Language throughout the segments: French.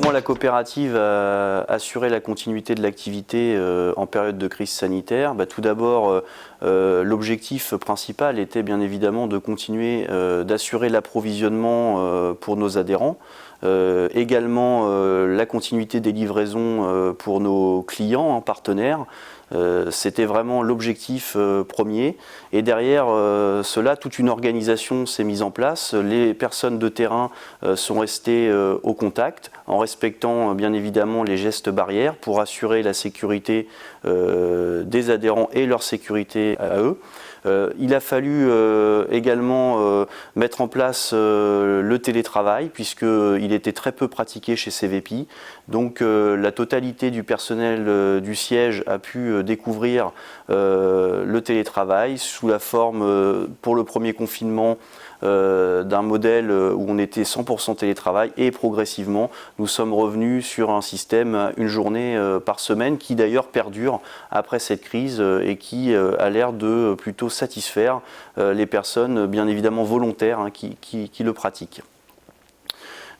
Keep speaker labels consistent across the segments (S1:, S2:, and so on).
S1: Comment la coopérative a assuré la continuité de l'activité en période de crise sanitaire? Tout d'abord, l'objectif principal était bien évidemment de continuer d'assurer l'approvisionnement pour nos adhérents, également la continuité des livraisons pour nos clients, partenaires. C'était vraiment l'objectif premier, et derrière cela, toute une organisation s'est mise en place. Les personnes de terrain sont restées au contact en respectant bien évidemment les gestes barrières pour assurer la sécurité des adhérents et leur sécurité à eux. Il a fallu également mettre en place le télétravail, puisqu'il était très peu pratiqué chez CVPI. Donc la totalité du personnel du siège a pu découvrir le télétravail sous la forme, pour le premier confinement, d'un modèle où on était 100% télétravail, et progressivement nous sommes revenus sur un système une journée par semaine qui d'ailleurs perdure après cette crise et qui a l'air de plutôt satisfaire les personnes bien évidemment volontaires qui le pratiquent.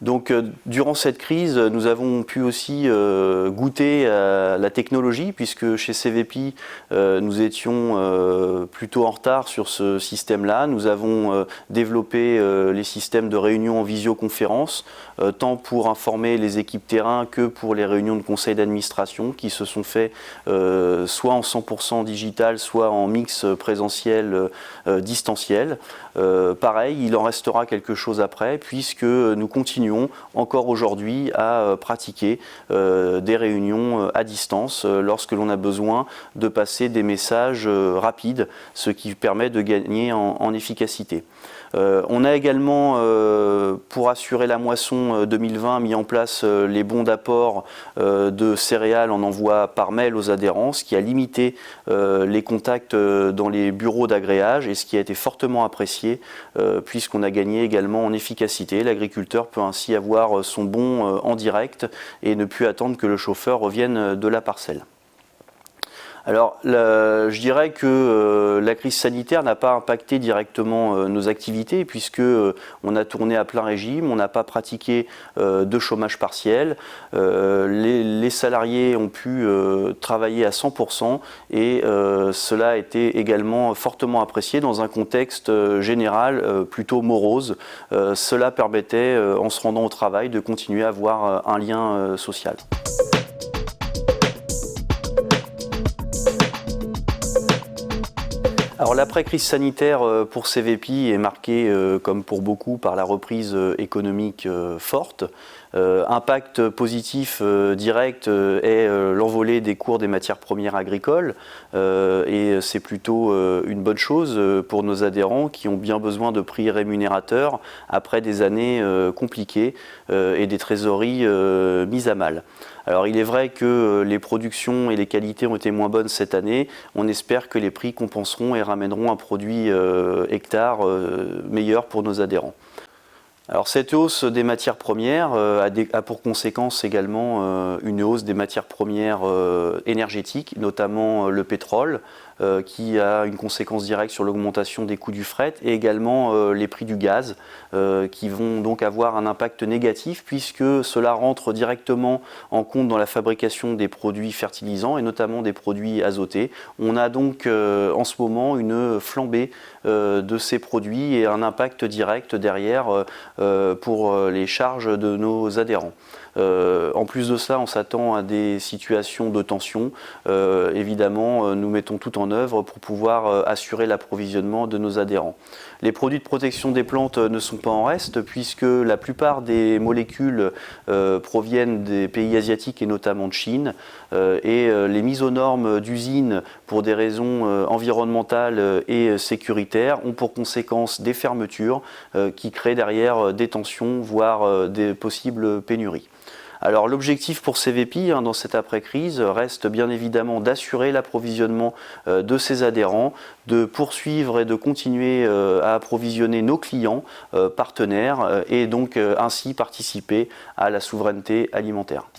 S1: Donc durant cette crise, nous avons pu aussi goûter à la technologie, puisque chez CVPI, nous étions plutôt en retard sur ce système-là. Nous avons développé les systèmes de réunion en visioconférence, tant pour informer les équipes terrain que pour les réunions de conseil d'administration, qui se sont faits soit en 100% digital, soit en mix présentiel distanciel. Pareil, il en restera quelque chose après, puisque nous continuons encore aujourd'hui à pratiquer des réunions à distance lorsque l'on a besoin de passer des messages rapides, ce qui permet de gagner en efficacité. On a également, pour assurer la moisson 2020, mis en place les bons d'apport de céréales en envoi par mail aux adhérents, ce qui a limité les contacts dans les bureaux d'agréage et ce qui a été fortement apprécié puisqu'on a gagné également en efficacité. L'agriculteur peut ainsi avoir son bon en direct et ne plus attendre que le chauffeur revienne de la parcelle. Alors, je dirais que la crise sanitaire n'a pas impacté directement nos activités, puisque on a tourné à plein régime, on n'a pas pratiqué de chômage partiel, les salariés ont pu travailler à 100% et cela a été également fortement apprécié dans un contexte général plutôt morose. Cela permettait, en se rendant au travail, de continuer à avoir un lien social. Alors l'après-crise sanitaire pour CVPI est marquée, comme pour beaucoup, par la reprise économique forte. Impact positif direct est l'envolée des cours des matières premières agricoles et c'est plutôt une bonne chose pour nos adhérents qui ont bien besoin de prix rémunérateurs après des années compliquées et des trésoreries mises à mal. Alors il est vrai que les productions et les qualités ont été moins bonnes cette année. On espère que les prix compenseront et ramèneront un produit hectare meilleur pour nos adhérents. Alors cette hausse des matières premières a pour conséquence également une hausse des matières premières énergétiques, notamment le pétrole, qui a une conséquence directe sur l'augmentation des coûts du fret, et également les prix du gaz, qui vont donc avoir un impact négatif puisque cela rentre directement en compte dans la fabrication des produits fertilisants et notamment des produits azotés. On a donc en ce moment une flambée de ces produits et un impact direct derrière pour les charges de nos adhérents. En plus de cela, on s'attend à des situations de tension. Évidemment, nous mettons tout en œuvre pour pouvoir assurer l'approvisionnement de nos adhérents. Les produits de protection des plantes ne sont pas en reste puisque la plupart des molécules proviennent des pays asiatiques et notamment de Chine. Et les mises aux normes d'usines pour des raisons environnementales et sécuritaires ont pour conséquence des fermetures qui créent derrière des tensions, voire des possibles pénuries. Alors l'objectif pour CVPI dans cette après-crise reste bien évidemment d'assurer l'approvisionnement de ses adhérents, de poursuivre et de continuer à approvisionner nos clients partenaires et donc ainsi participer à la souveraineté alimentaire.